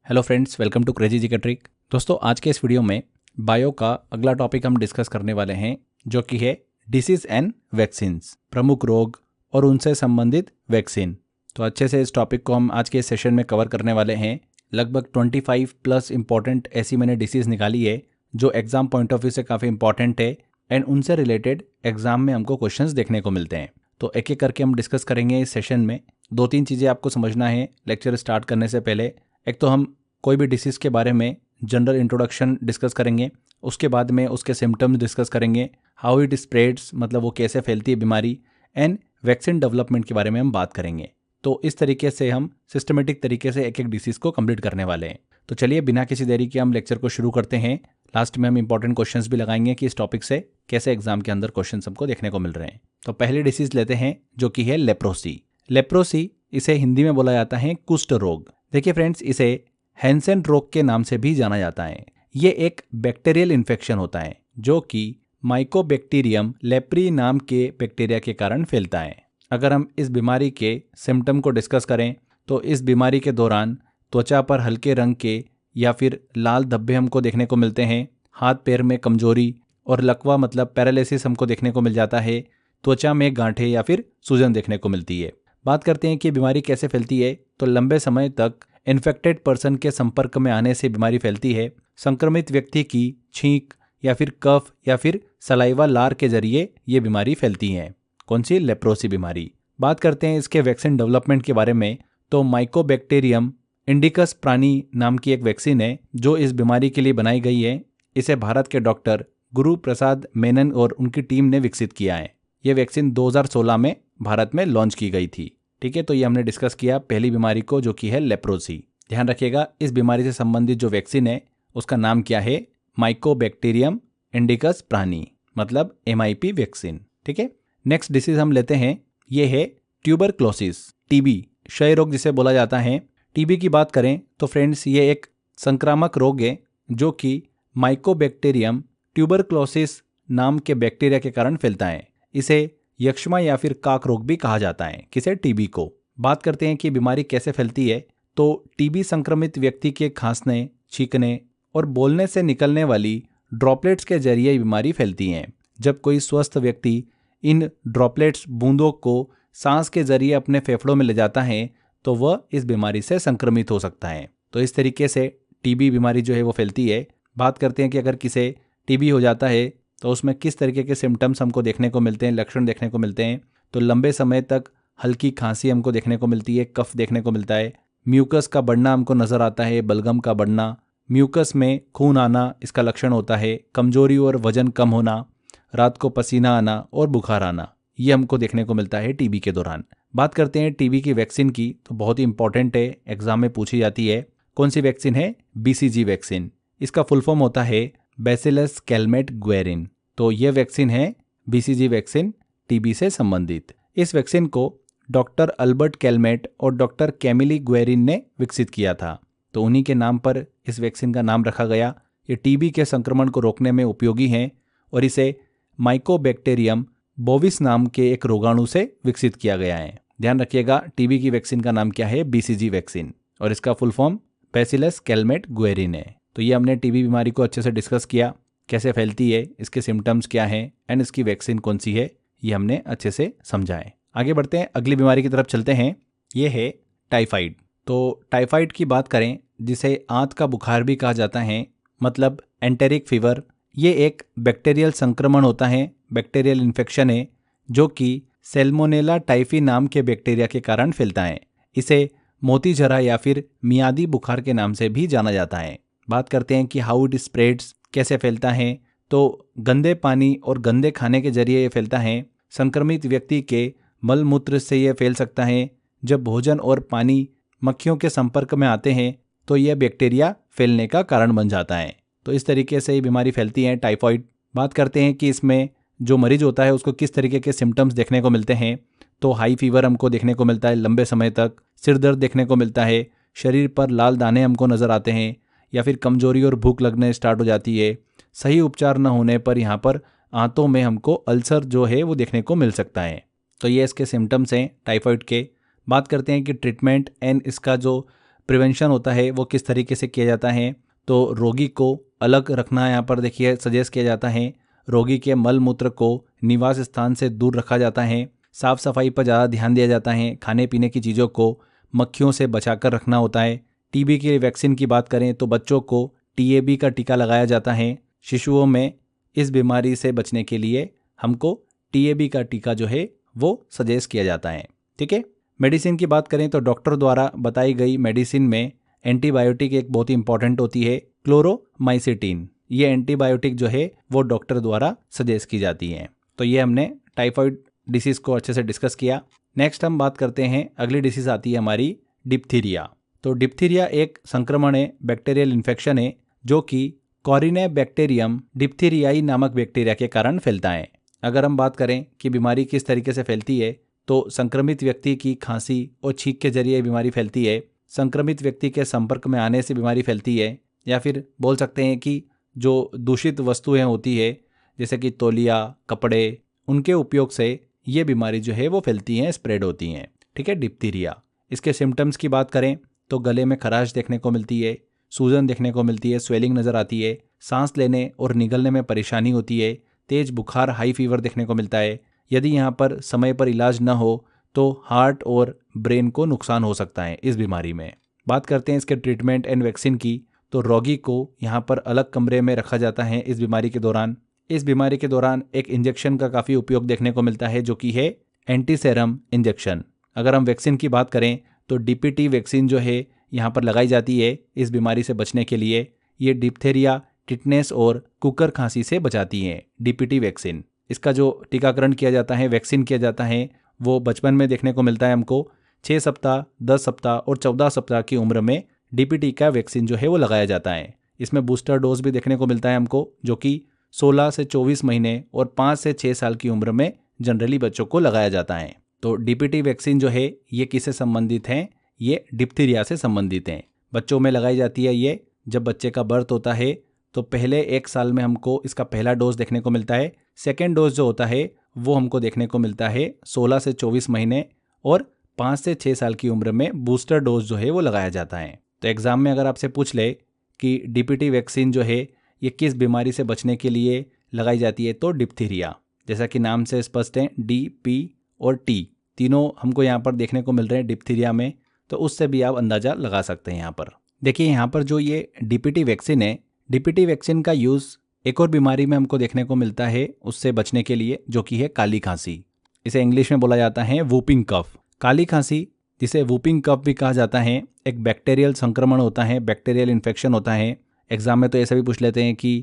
Hello friends, welcome to crazy ji का trick. दोस्तों, आज के इस वीडियो में बायो का अगला टॉपिक हम डिस्कस करने वाले हैं, जो कि है डिसीज एंड वैक्सीन्स, प्रमुख रोग और उनसे संबंधित वैक्सीन। तो अच्छे से इस टॉपिक को हम आज के इस सेशन में कवर करने वाले हैं। लगभग 25 प्लस इंपॉर्टेंट ऐसी मैंने डिसीज निकाली है जो एग्जाम पॉइंट ऑफ व्यू से काफ़ी इंपॉर्टेंट है एंड उनसे रिलेटेड एग्जाम में हमको क्वेश्चंस देखने को मिलते हैं। तो एक एक करके हम डिस्कस करेंगे इस सेशन में। 2-3 चीज़ें आपको समझना है लेक्चर स्टार्ट करने से पहले। एक तो हम कोई भी डिसीज़ के बारे में जनरल इंट्रोडक्शन डिस्कस करेंगे, उसके बाद में उसके सिम्टम्स डिस्कस करेंगे, हाउ इट स्प्रेड्स मतलब वो कैसे फैलती है बीमारी, एंड वैक्सीन डेवलपमेंट के बारे में हम बात करेंगे। तो इस तरीके से हम सिस्टमेटिक तरीके से एक एक डिसीज़ को कंप्लीट करने वाले हैं। तो चलिए बिना किसी देरी के हम लेक्चर को शुरू करते हैं। लास्ट में हम इंपॉर्टेंट क्वेश्चंस भी लगाएंगे कि इस टॉपिक से कैसे एग्जाम के अंदर क्वेश्चन हमको देखने को मिल रहे हैं। तो पहली डिसीज़ लेते हैं जो कि है लेप्रोसी। लेप्रोसी, इसे हिंदी में बोला जाता है कुष्ठ रोग। देखिए फ्रेंड्स, इसे हैंसेन रोग के नाम से भी जाना जाता है। ये एक बैक्टीरियल इन्फेक्शन होता है जो कि माइकोबैक्टीरियम लेप्री नाम के बैक्टीरिया के कारण फैलता है। अगर हम इस बीमारी के सिम्टम को डिस्कस करें तो इस बीमारी के दौरान त्वचा पर हल्के रंग के या फिर लाल धब्बे हमको देखने को मिलते हैं। हाथ पैर में कमजोरी और लकवा मतलब पैरालिसिस हमको देखने को मिल जाता है। त्वचा में गांठें या फिर सूजन देखने को मिलती है। बात करते हैं कि बीमारी कैसे फैलती है, तो लंबे समय तक इन्फेक्टेड पर्सन के संपर्क में आने से बीमारी फैलती है। संक्रमित व्यक्ति की छींक या फिर कफ या फिर सलाइवा लार के जरिए ये बीमारी फैलती है। कौन सी? लेप्रोसी बीमारी। बात करते हैं इसके वैक्सीन डेवलपमेंट के बारे में, तो माइकोबैक्टीरियम इंडिकस प्राणी नाम की एक वैक्सीन है जो इस बीमारी के लिए बनाई गई है। इसे भारत के डॉक्टर गुरु प्रसाद मेनन और उनकी टीम ने विकसित किया है। ये वैक्सीन 2016 में भारत में लॉन्च की गई थी। ठीक है, तो ये हमने डिस्कस किया पहली बीमारी को जो कि है लेप्रोसी। ध्यान रखिएगा, इस बीमारी से संबंधित जो वैक्सीन है उसका नाम क्या है? माइकोबैक्टीरियम इंडिकस प्राणी मतलब MIP वैक्सीन। ठीक है, नेक्स्ट डिसीज हम लेते हैं, ये है ट्यूबरक्लोसिस, टीबी, क्षय रोग जिसे बोला जाता है। टीबी की बात करें तो फ्रेंड्स, ये एक संक्रामक रोग है जो कि माइकोबैक्टीरियम ट्यूबरक्लोसिस नाम के बैक्टीरिया के कारण फैलता है। इसे यक्ष्मा या फिर काक रोग भी कहा जाता है। किसे? टीबी को। बात करते हैं कि बीमारी कैसे फैलती है, तो टीबी संक्रमित व्यक्ति के खांसने, छींकने और बोलने से निकलने वाली ड्रॉपलेट्स के जरिए बीमारी फैलती है। जब कोई स्वस्थ व्यक्ति इन ड्रॉपलेट्स बूंदों को सांस के जरिए अपने फेफड़ों में ले जाता है तो वह इस बीमारी से संक्रमित हो सकता है। तो इस तरीके से टीबी बीमारी जो है वो फैलती है। बात करते हैं कि अगर किसे टीबी हो जाता है तो उसमें किस तरीके के सिम्टम्स हमको देखने को मिलते हैं, लक्षण देखने को मिलते हैं। तो लंबे समय तक हल्की खांसी हमको देखने को मिलती है, कफ देखने को मिलता है, म्यूकस का बढ़ना हमको नजर आता है, बलगम का बढ़ना, म्यूकस में खून आना इसका लक्षण होता है, कमजोरी और वजन कम होना, रात को पसीना आना और बुखार आना, ये हमको देखने को मिलता है टीबी के दौरान। बात करते हैं टीबी की वैक्सीन की, तो बहुत ही इंपॉर्टेंट है, एग्जाम में पूछी जाती है। कौन सी वैक्सीन है? BCG vaccine. इसका फुल फॉर्म होता है बैसिलस कैलमेट ग्वेरिन। तो यह वैक्सीन है BCG वैक्सीन, टीबी से संबंधित। इस वैक्सीन को डॉक्टर अल्बर्ट कैलमेट और डॉक्टर कैमिली ग्वेरिन ने विकसित किया था। तो उन्हीं के नाम पर इस वैक्सीन का नाम रखा गया। ये टीबी के संक्रमण को रोकने में उपयोगी है और इसे माइकोबैक्टीरियम बोविस नाम के एक रोगाणु से विकसित किया गया है। ध्यान रखिएगा, टीबी की वैक्सीन का नाम क्या है? BCG वैक्सीन, और इसका फुल फॉर्म बैसिलस कैलमेट ग्वेरिन है। तो ये हमने टीबी बीमारी को अच्छे से डिस्कस किया, कैसे फैलती है, इसके सिम्टम्स क्या हैं एंड इसकी वैक्सीन कौन सी है, ये हमने अच्छे से समझा है। आगे बढ़ते हैं, अगली बीमारी की तरफ चलते हैं। ये है टाइफाइड। तो टाइफाइड की बात करें, जिसे आंत का बुखार भी कहा जाता है, मतलब एंटेरिक फीवर। ये एक बैक्टीरियल संक्रमण होता है, बैक्टीरियल इन्फेक्शन है जो कि सैल्मोनेला टाइफी नाम के बैक्टीरिया के कारण फैलता है। इसे मोतीझरा या फिर मियादी बुखार के नाम से भी जाना जाता है। बात करते हैं कि हाउ इट स्प्रेड्स, कैसे फैलता है, तो गंदे पानी और गंदे खाने के जरिए ये फैलता है। संक्रमित व्यक्ति के मल मूत्र से ये फैल सकता है। जब भोजन और पानी मक्खियों के संपर्क में आते हैं तो यह बैक्टीरिया फैलने का कारण बन जाता है। तो इस तरीके से ये बीमारी फैलती है, टाइफाइड। बात करते हैं कि इसमें जो मरीज होता है उसको किस तरीके के सिम्टम्स देखने को मिलते हैं, तो हाई फीवर हमको देखने को मिलता है लंबे समय तक, सिर दर्द देखने को मिलता है, शरीर पर लाल दाने हमको नजर आते हैं, या फिर कमजोरी और भूख लगने स्टार्ट हो जाती है। सही उपचार न होने पर यहाँ पर आंतों में हमको अल्सर जो है वो देखने को मिल सकता है। तो ये इसके सिम्टम्स हैं टाइफाइड के। बात करते हैं कि ट्रीटमेंट एंड इसका जो प्रिवेंशन होता है वो किस तरीके से किया जाता है, तो रोगी को अलग रखना यहाँ पर देखिए सजेस्ट किया जाता है। रोगी के मल मूत्र को निवास स्थान से दूर रखा जाता है। साफ सफाई पर ज़्यादा ध्यान दिया जाता है। खाने पीने की चीज़ों को मक्खियों से बचाकर रखना होता है। टीबी के वैक्सीन की बात करें तो बच्चों को टीएबी का टीका लगाया जाता है। शिशुओं में इस बीमारी से बचने के लिए हमको टीएबी का टीका जो है वो सजेस्ट किया जाता है। ठीक है। मेडिसिन की बात करें तो डॉक्टर द्वारा बताई गई मेडिसिन में एंटीबायोटिक एक बहुत ही इंपॉर्टेंट होती है, क्लोरोमाइसिटिन। ये एंटीबायोटिक जो है वो डॉक्टर द्वारा सजेस्ट की जाती है। तो ये हमने टाइफाइड डिसीज़ को अच्छे से डिस्कस किया। नेक्स्ट हम बात करते हैं, अगली डिसीज़ आती है हमारी डिप्थीरिया। तो डिप्थीरिया एक संक्रमण है, बैक्टीरियल इन्फेक्शन है जो कि कॉरिनेबैक्टीरियम डिप्थीरियाई नामक बैक्टीरिया के कारण फैलता है। अगर हम बात करें कि बीमारी किस तरीके से फैलती है, तो संक्रमित व्यक्ति की खांसी और छींक के जरिए बीमारी फैलती है। संक्रमित व्यक्ति के संपर्क में आने से बीमारी फैलती है, या फिर बोल सकते हैं कि जो दूषित वस्तुएं होती है जैसे कि तौलिया, कपड़े, उनके उपयोग से ये बीमारी जो है वो फैलती हैं, स्प्रेड होती हैं। ठीक है, डिप्थीरिया। इसके सिम्टम्स की बात करें तो गले में खराश देखने को मिलती है, सूजन देखने को मिलती है, स्वेलिंग नज़र आती है, सांस लेने और निगलने में परेशानी होती है, तेज बुखार, हाई फीवर देखने को मिलता है। यदि यहाँ पर समय पर इलाज न हो तो हार्ट और ब्रेन को नुकसान हो सकता है इस बीमारी में। बात करते हैं इसके ट्रीटमेंट एंड वैक्सीन की, तो रोगी को यहाँ पर अलग कमरे में रखा जाता है इस बीमारी के दौरान। इस बीमारी के दौरान एक इंजेक्शन का काफ़ी उपयोग देखने को मिलता है जो कि है एंटीसेरम इंजेक्शन। अगर हम वैक्सीन की बात करें तो डीपीटी वैक्सीन जो है यहाँ पर लगाई जाती है इस बीमारी से बचने के लिए। ये डिप्थेरिया, टिटनेस और कुकर खांसी से बचाती है डीपीटी वैक्सीन। इसका जो टीकाकरण किया जाता है, वैक्सीन किया जाता है, वो बचपन में देखने को मिलता है हमको। 6 सप्ताह, 10 सप्ताह और 14 सप्ताह की उम्र में डीपीटी का वैक्सीन जो है वो लगाया जाता है। इसमें बूस्टर डोज भी देखने को मिलता है हमको, जो कि 16 से 24 महीने और 5 से 6 साल की उम्र में जनरली बच्चों को लगाया जाता है। तो डीपीटी वैक्सीन जो है ये किससे संबंधित है? ये डिप्थीरिया से संबंधित हैं। बच्चों में लगाई जाती है ये जब बच्चे का बर्थ होता है, तो पहले 1 साल में हमको इसका पहला डोज देखने को मिलता है। सेकेंड डोज जो होता है वो हमको देखने को मिलता है 16 से 24 महीने और 5 से 6 साल की उम्र में बूस्टर डोज जो है वो लगाया जाता है। तो एग्ज़ाम में अगर आपसे पूछ ले कि डीपीटी वैक्सीन जो है ये किस बीमारी से बचने के लिए लगाई जाती है, तो डिप्थीरिया, जैसा कि नाम से स्पष्ट है, डी, पी और टी तीनों हमको यहाँ पर देखने को मिल रहे हैं डिप्थीरिया में, तो उससे भी आप अंदाज़ा लगा सकते हैं। यहाँ पर देखिए, यहाँ पर जो ये डीपीटी वैक्सीन है, डीपीटी वैक्सीन का यूज़ एक और बीमारी में हमको देखने को मिलता है उससे बचने के लिए, जो कि है काली खांसी। इसे इंग्लिश में बोला जाता है वूपिंग कफ। काली खांसी, जिसे वूपिंग कफ भी कहा जाता है, एक बैक्टीरियल संक्रमण होता है, बैक्टीरियल इन्फेक्शन होता है। एग्जाम में तो ऐसा भी पूछ लेते हैं कि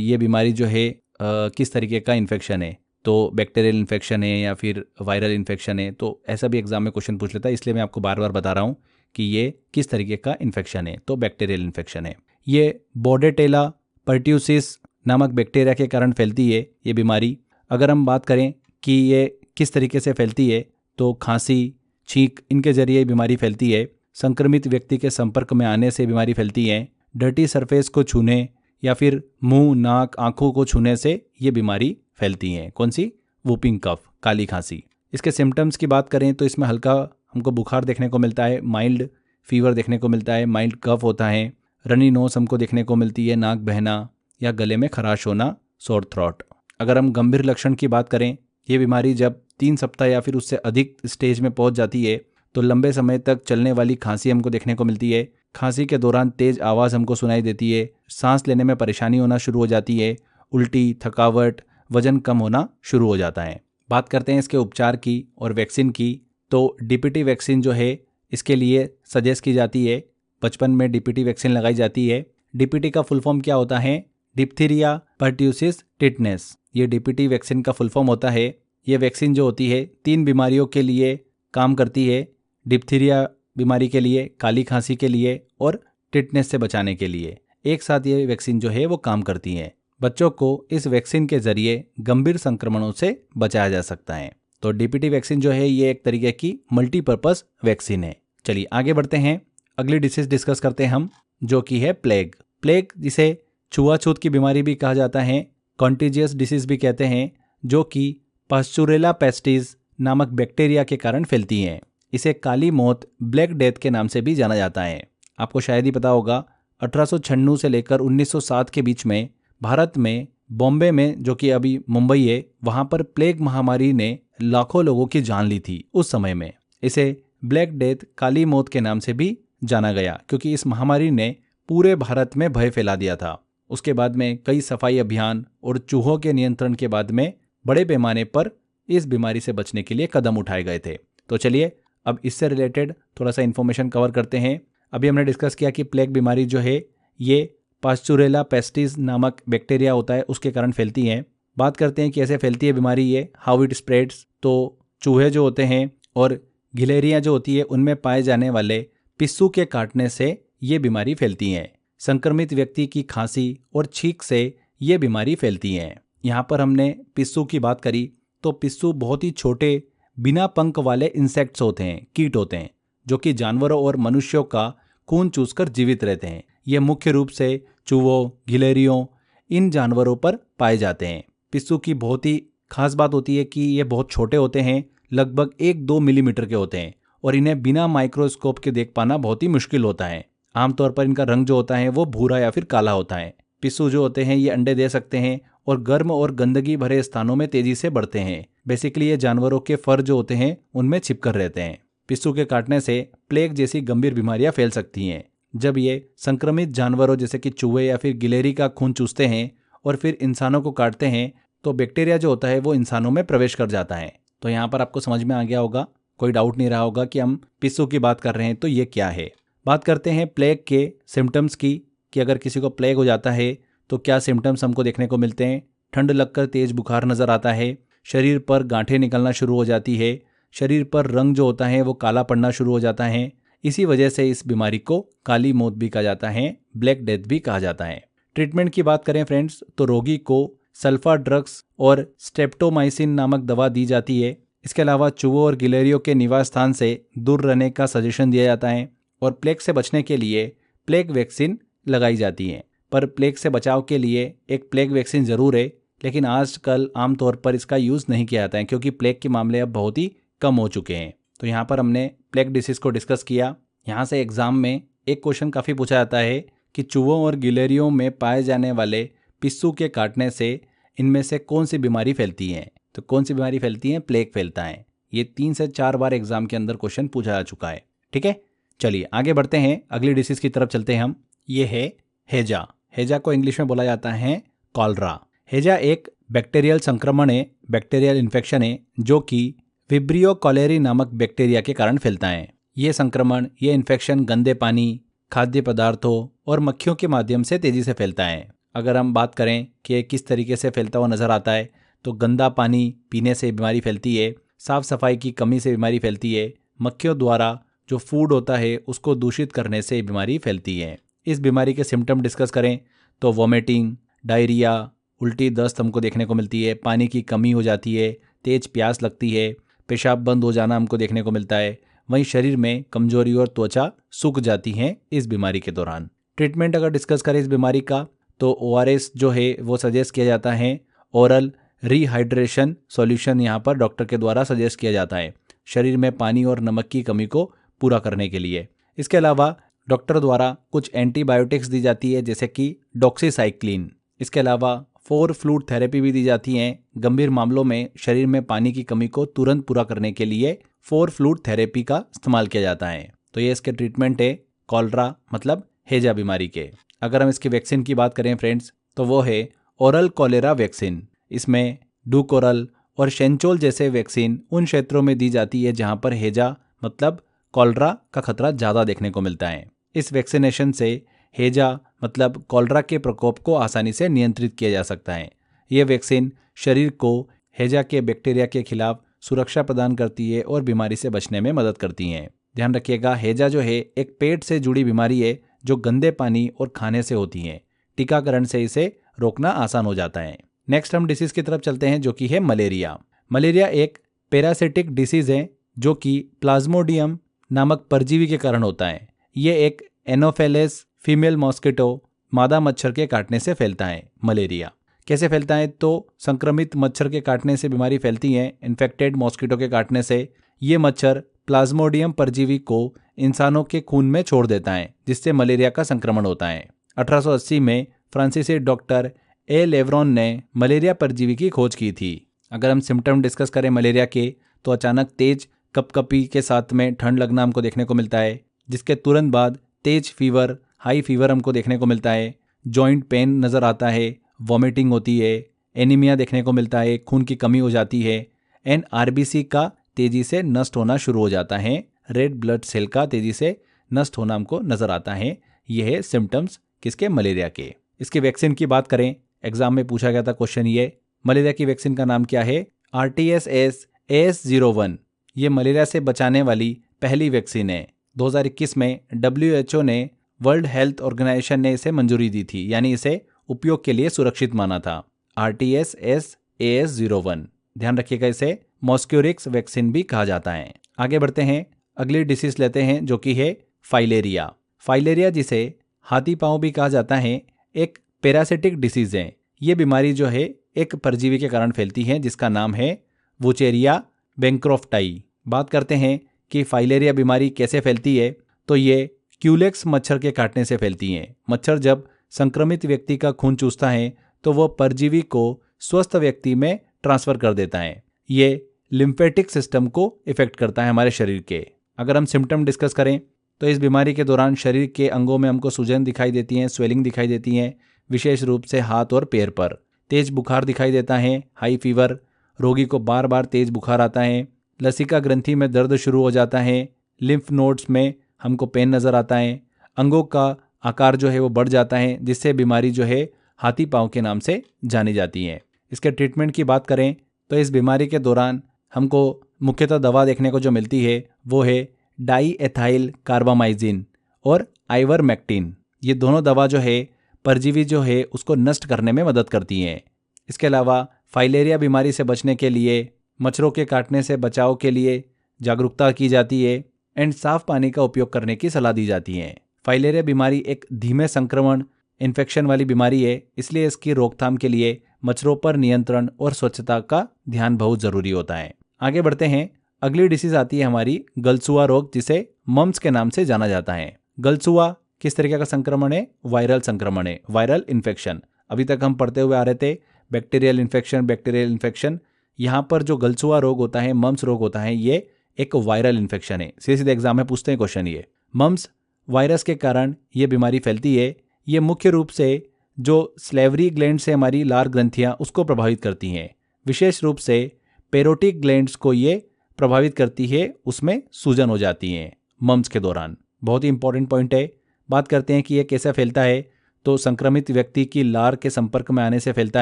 ये बीमारी जो है किस तरीके का इन्फेक्शन है, तो बैक्टीरियल इन्फेक्शन है या फिर वायरल इन्फेक्शन है, तो ऐसा भी एग्जाम में क्वेश्चन पूछ लेता है। इसलिए मैं आपको बार बार बता रहा हूँ कि ये किस तरीके का इन्फेक्शन है, तो बैक्टीरियल इन्फेक्शन है। ये बोर्डेटेला पर्ट्यूसिस नामक बैक्टीरिया के कारण फैलती है ये बीमारी। अगर हम बात करें कि ये किस तरीके से फैलती है, तो खांसी, छींक, इनके जरिए बीमारी फैलती है। संक्रमित व्यक्ति के संपर्क में आने से बीमारी फैलती है। डर्टी सरफेस को छूने या फिर मुंह, नाक, आंखों को छूने से ये बीमारी फैलती हैं। कौन सी? वूपिंग कफ, काली खांसी। इसके सिम्टम्स की बात करें तो इसमें हल्का हमको बुखार देखने को मिलता है, माइल्ड फीवर देखने को मिलता है, माइल्ड कफ होता है, रनी नोज हमको देखने को मिलती है, नाक बहना या गले में खराश होना, सोर थ्रोट। अगर हम गंभीर लक्षण की बात करें, ये बीमारी जब 3 सप्ताह या फिर उससे अधिक स्टेज में पहुंच जाती है तो लंबे समय तक चलने वाली खांसी हमको देखने को मिलती है। खांसी के दौरान तेज आवाज़ हमको सुनाई देती है, सांस लेने में परेशानी होना शुरू हो जाती है, उल्टी, थकावट, वजन कम होना शुरू हो जाता है। बात करते हैं इसके उपचार की और वैक्सीन की, तो डीपीटी वैक्सीन जो है इसके लिए सजेस्ट की जाती है। बचपन में डीपीटी वैक्सीन लगाई जाती है। डीपीटी का फुल फॉर्म क्या होता है? Diphtheria pertussis tetanus. ये डीपीटी वैक्सीन का फुल फॉर्म होता है। ये वैक्सीन जो होती है 3 बीमारियों के लिए काम करती है, डिप्थीरिया बीमारी के लिए, काली खांसी के लिए और टिटनेस से बचाने के लिए। एक साथ ये वैक्सीन जो है वो काम करती है। बच्चों को इस वैक्सीन के जरिए गंभीर संक्रमणों से बचाया जा सकता है। तो डीपीटी वैक्सीन जो है ये एक तरीके की मल्टीपर्पज़ वैक्सीन है। चलिए आगे बढ़ते हैं, अगली डिसीज डिस्कस करते हैं हम, जो कि है प्लेग। प्लेग, जिसे छुआछूत की बीमारी भी कहा जाता है, कॉन्टीजियस डिसीज भी कहते हैं, जो कि पास्चुरेला पेस्टिस नामक बैक्टीरिया के कारण फैलती हैं। इसे काली मौत, ब्लैक डेथ के नाम से भी जाना जाता है। आपको शायद ही पता होगा 1896 से लेकर 1907 के बीच में भारत में बॉम्बे में, जो कि अभी मुंबई है, वहां पर प्लेग महामारी ने लाखों लोगों की जान ली थी उस समय में। इसे ब्लैक डेथ, काली मौत के नाम से भी जाना गया क्योंकि इस महामारी ने पूरे भारत में भय फैला दिया था। उसके बाद में कई सफाई अभियान और चूहों के नियंत्रण के बाद में बड़े पैमाने पर इस बीमारी से बचने के लिए कदम उठाए गए थे। तो चलिए अब इससे रिलेटेड थोड़ा सा इन्फॉर्मेशन कवर करते हैं। अभी हमने डिस्कस किया कि प्लेग बीमारी जो है ये पास्चुरेला पेस्टिस नामक बैक्टीरिया होता है, उसके कारण फैलती है। बात करते हैं कि ऐसे फैलती है बीमारी ये, हाउ इट स्प्रेड्स। तो चूहे जो होते हैं और गिलहरियां जो होती है उनमें पाए जाने वाले पिस्सू के काटने से ये बीमारी फैलती है। संक्रमित व्यक्ति की खांसी और छींक से ये बीमारी फैलती है। यहाँ पर हमने पिस्सू की बात करी तो पिस्सू बहुत ही छोटे बिना पंख वाले इंसेक्ट्स होते हैं, कीट होते हैं, जो कि जानवरों और मनुष्यों का खून चूसकर जीवित रहते हैं। ये मुख्य रूप से चूहों, गिलहरियों, इन जानवरों पर पाए जाते हैं। पिस्सू की बहुत ही खास बात होती है कि ये बहुत छोटे होते हैं, लगभग 1-2 मिलीमीटर के होते हैं और इन्हें बिना माइक्रोस्कोप के देख पाना बहुत ही मुश्किल होता है। आमतौर पर इनका रंग जो होता है वो भूरा या फिर काला होता है। पिस्सू जो होते हैं ये अंडे दे सकते हैं और गर्म और गंदगी भरे स्थानों में तेजी से बढ़ते हैं। बेसिकली ये जानवरों के फर जो होते हैं उनमें छिपकर रहते हैं। पिस्सू के काटने से प्लेग जैसी गंभीर बीमारियां फैल सकती हैं। जब ये संक्रमित जानवरों जैसे कि चूहे या फिर गिलहरी का खून चूसते हैं और फिर इंसानों को काटते हैं तो बैक्टीरिया जो होता है वो इंसानों में प्रवेश कर जाता है। तो यहाँ पर आपको समझ में आ गया होगा, कोई डाउट नहीं रहा होगा कि हम पिस्सू की बात कर रहे हैं तो ये क्या है। बात करते हैं प्लेग के सिम्टम्स की कि अगर किसी को प्लेग हो जाता है तो क्या सिम्टम्स हमको देखने को मिलते हैं। ठंड लगकर तेज बुखार नजर आता है, शरीर पर गांठें निकलना शुरू हो जाती है, शरीर पर रंग जो होता है वो काला पड़ना शुरू हो जाता है। इसी वजह से इस बीमारी को काली मौत भी कहा जाता है, ब्लैक डेथ भी कहा जाता है। ट्रीटमेंट की बात करें फ्रेंड्स तो रोगी को सल्फा ड्रग्स और स्ट्रेप्टोमाइसिन नामक दवा दी जाती है। इसके अलावा चूहों और गिलहरियों के निवास स्थान से दूर रहने का सजेशन दिया जाता है और प्लेग से बचने के लिए प्लेग वैक्सीन लगाई जाती है। पर प्लेग से बचाव के लिए एक प्लेग वैक्सीन जरूर है, लेकिन आजकल आमतौर पर इसका यूज़ नहीं किया जाता है क्योंकि प्लेग के मामले अब बहुत ही कम हो चुके हैं। तो यहाँ पर हमने प्लेग डिसीज़ को डिस्कस किया। यहाँ से एग्जाम में एक क्वेश्चन काफ़ी पूछा जाता है कि चूहों और गिलहरियों में पाए जाने वाले पिस्सू के काटने से इनमें से कौन सी बीमारी फैलती है। तो कौन सी बीमारी फैलती है? प्लेग फैलता है। ये 3 से 4 बार एग्जाम के अंदर क्वेश्चन पूछा जा चुका है। ठीक है, चलिए आगे बढ़ते हैं, अगली डिसीज़ की तरफ चलते हैं हम। ये है हैजा। हैजा को इंग्लिश में बोला जाता है कॉलरा। हैजा एक बैक्टीरियल संक्रमण है, बैक्टीरियल इन्फेक्शन है जो कि विब्रियो कॉलेरी नामक बैक्टीरिया के कारण फैलता है। ये संक्रमण, ये इन्फेक्शन गंदे पानी, खाद्य पदार्थों और मक्खियों के माध्यम से तेजी से फैलता है। अगर हम बात करें कि किस तरीके से फैलता हुआ नजर आता है तो गंदा पानी पीने से बीमारी फैलती है, साफ सफाई की कमी से बीमारी फैलती है, मक्खियों द्वारा जो फूड होता है उसको दूषित करने से बीमारी फैलती है। इस बीमारी के सिम्टम डिस्कस करें तो वॉमिटिंग, डायरिया, उल्टी, दस्त हमको देखने को मिलती है, पानी की कमी हो जाती है, तेज प्यास लगती है, पेशाब बंद हो जाना हमको देखने को मिलता है। वहीं शरीर में कमजोरी और त्वचा सूख जाती है इस बीमारी के दौरान। ट्रीटमेंट अगर डिस्कस करें इस बीमारी का तो ORS जो है वो सजेस्ट किया जाता है। ओरल रिहाइड्रेशन सॉल्यूशन यहाँ पर डॉक्टर के द्वारा सजेस्ट किया जाता है शरीर में पानी और नमक की कमी को पूरा करने के लिए। इसके अलावा डॉक्टर द्वारा कुछ एंटीबायोटिक्स दी जाती है जैसे कि डॉक्सीसाइक्लिन। इसके अलावा 4 फ्लूइड थेरेपी भी दी जाती हैं। गंभीर मामलों में शरीर में पानी की कमी को तुरंत पूरा करने के लिए 4 फ्लूइड थेरेपी का इस्तेमाल किया जाता है। तो ये इसके ट्रीटमेंट है कॉलरा मतलब हैजा बीमारी के। अगर हम इसकी वैक्सीन की बात करें फ्रेंड्स तो वो है ओरल कॉलेरा वैक्सीन। इसमें डूकोरल और शेंचोल जैसे वैक्सीन उन क्षेत्रों में दी जाती है जहां पर हैजा मतलब कॉलरा का खतरा ज़्यादा देखने को मिलता है। इस वैक्सीनेशन से हैजा मतलब कॉलरा के प्रकोप को आसानी से नियंत्रित किया जा सकता है। ये वैक्सीन शरीर को हैजा के बैक्टीरिया के खिलाफ सुरक्षा प्रदान करती है और बीमारी से बचने में मदद करती हैं। ध्यान रखिएगा, हैजा जो है एक पेट से जुड़ी बीमारी है जो गंदे पानी और खाने से होती है। टीकाकरण से इसे रोकना आसान हो जाता है। नेक्स्ट हम डिसीज की तरफ चलते हैं जो कि है मलेरिया। मलेरिया एक पैरासिटिक डिसीज है जो कि प्लाज्मोडियम नामक परजीवी के कारण होता है। ये एक एनोफेलेस फीमेल मॉस्किटो मादा मच्छर के काटने से फैलता है। मलेरिया कैसे फैलता है तो संक्रमित मच्छर के काटने से बीमारी फैलती है। इन्फेक्टेड मॉस्किटो के काटने से ये मच्छर प्लाज्मोडियम परजीवी को इंसानों के खून में छोड़ देता है, जिससे मलेरिया का संक्रमण होता है। 1880 में फ्रांसीसी डॉक्टर ए लेवरॉन ने मलेरिया परजीवी की खोज की थी। अगर हम सिम्टम डिस्कस करें मलेरिया के, तो अचानक तेज कपकपी के साथ में ठंड लगना हमको देखने को मिलता है, जिसके तुरंत बाद तेज फीवर, हाई फीवर हमको देखने को मिलता है। जॉइंट पेन नज़र आता है, वॉमिटिंग होती है, एनीमिया देखने को मिलता है, खून की कमी हो जाती है, एंड आरबीसी का तेजी से नष्ट होना शुरू हो जाता है, रेड ब्लड सेल का तेजी से नष्ट होना हमको नजर आता है। यह है सिम्टम्स किसके, मलेरिया के। इसकी वैक्सीन की बात करें, एग्जाम में पूछा गया था क्वेश्चन ये, मलेरिया की वैक्सीन का नाम क्या है? RTS-AS01। ये मलेरिया से बचाने वाली पहली वैक्सीन है। 2021 में WHO ने, वर्ल्ड हेल्थ ऑर्गेनाइजेशन ने इसे मंजूरी दी थी, यानी इसे उपयोग के लिए सुरक्षित माना था। RTS-AS01, ध्यान रखिएगा, इसे मॉस्क्यूरिक्स वैक्सीन भी कहा जाता है। आगे बढ़ते हैं, अगली डिसीज लेते हैं जो कि है फाइलेरिया। फाइलेरिया, जिसे हाथी पांव भी कहा जाता है, एक पैरासिटिक डिसीज है। ये बीमारी जो है एक परजीवी के कारण फैलती है, जिसका नाम है वुचेरिया बैंक्रोफ्टाई। बात करते हैं कि फाइलेरिया बीमारी कैसे फैलती है, तो ये क्यूलेक्स मच्छर के काटने से फैलती है। मच्छर जब संक्रमित व्यक्ति का खून चूसता है तो वह परजीवी को स्वस्थ व्यक्ति में ट्रांसफर कर देता है। ये लिम्फेटिक सिस्टम को इफेक्ट करता है हमारे शरीर के। अगर हम सिम्टम डिस्कस करें, तो इस बीमारी के दौरान शरीर के अंगों में हमको सूजन दिखाई देती हैं, स्वेलिंग दिखाई देती हैं, विशेष रूप से हाथ और पैर पर। तेज बुखार दिखाई देता है, हाई फीवर, रोगी को बार बार तेज बुखार आता है, लसिका ग्रंथि में दर्द शुरू हो जाता है, लिम्फ नोड्स में हमको पेन नज़र आता है, अंगों का आकार जो है वो बढ़ जाता है, जिससे बीमारी जो है हाथी पांव के नाम से जानी जाती है। इसके ट्रीटमेंट की बात करें, तो इस बीमारी के दौरान हमको मुख्यतः दवा देखने को जो मिलती है वो है डाईएथाइल कार्बामाइजिन और आइवरमेक्टिन। ये दोनों दवा जो है परजीवी जो है उसको नष्ट करने में मदद करती हैं। इसके अलावा फाइलेरिया बीमारी से बचने के लिए, मच्छरों के काटने से बचाव के लिए जागरूकता की जाती है एंड साफ पानी का उपयोग करने की सलाह दी जाती है। फाइलेरिया बीमारी एक धीमे संक्रमण इन्फेक्शन वाली बीमारी है, इसलिए इसकी रोकथाम के लिए मच्छरों पर नियंत्रण और स्वच्छता का ध्यान बहुत जरूरी होता है। आगे बढ़ते हैं, अगली डिसीज आती है हमारी गलसुआ रोग, जिसे मम्स के नाम से जाना जाता है। गलसुआ किस तरीके का संक्रमण है? वायरल संक्रमण है, वायरल इन्फेक्शन। अभी तक हम पढ़ते हुए आ रहे थे बैक्टीरियल इन्फेक्शन। यहाँ पर जो गलसुआ रोग होता है, मम्स रोग होता है, ये एक वायरल इन्फेक्शन है। सीधे सीधे एग्जाम में पूछते हैं क्वेश्चन ये। मम्स वायरस के कारण ये बीमारी फैलती है। ये मुख्य रूप से जो स्लेवरी ग्लैंड से हमारी लार ग्रंथियाँ उसको प्रभावित करती हैं। विशेष रूप से पेरोटिक ग्लैंड्स को ये प्रभावित करती है, उसमें सूजन हो जाती है मम्स के दौरान। बहुत ही इंपॉर्टेंट पॉइंट है। बात करते हैं कि ये कैसे फैलता है, तो संक्रमित व्यक्ति की लार के संपर्क में आने से फैलता